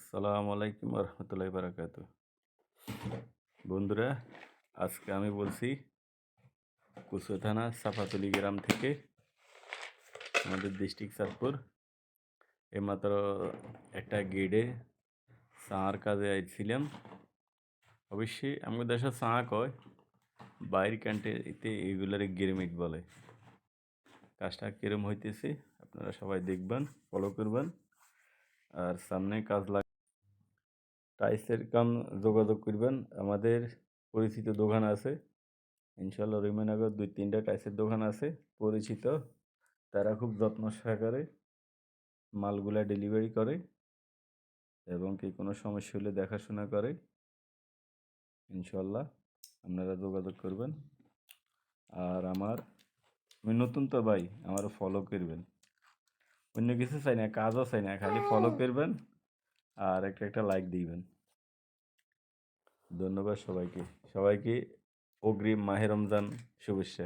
আসসালামু আলাইকুম রহমতুল্লাহি বারাকাতু। বন্ধুরা, আজকে আমি বলছি কুচুয়া থানা চাপাতলি গ্রাম থেকে, আমাদের ডিস্ট্রিক্ট চাঁদপুর। এইমাত্র একটা গেডে চাঁর কাজে আইছিলাম। অবশ্যই আমাদের দেশে চাঁ কয়, বাইরের কান্ট্রিতে এগুলারে গিরমিট বলে। কাজটা কিরম হইতেছে আপনারা সবাই দেখবেন, ফলো করবেন। আর সামনে কাজ টাইলসের কাম যোগাযোগ করবেন। আমাদের পরিচিত দোকান আছে ইনশাল্লাহ, রহিমানগর 2-3টা টাইলসের দোকান আছে পরিচিত। তারা খুব যত্ন সহকারে মালগুলা ডেলিভারি করে এবং কি কোনো সমস্যা হলে দেখাশোনা করে। ইনশাল্লাহ আপনারা যোগাযোগ করবেন। আর আমি নতুন তো ভাই, আমারও ফলো করবেন। অন্য কিছু চাই না, কাজও চাই না, খালি ফলো করবেন আর একটা লাইক দিবেন। ধন্যবাদ সবাইকে। সবাইকে অগ্রিম মাহে রমজান শুভেচ্ছা।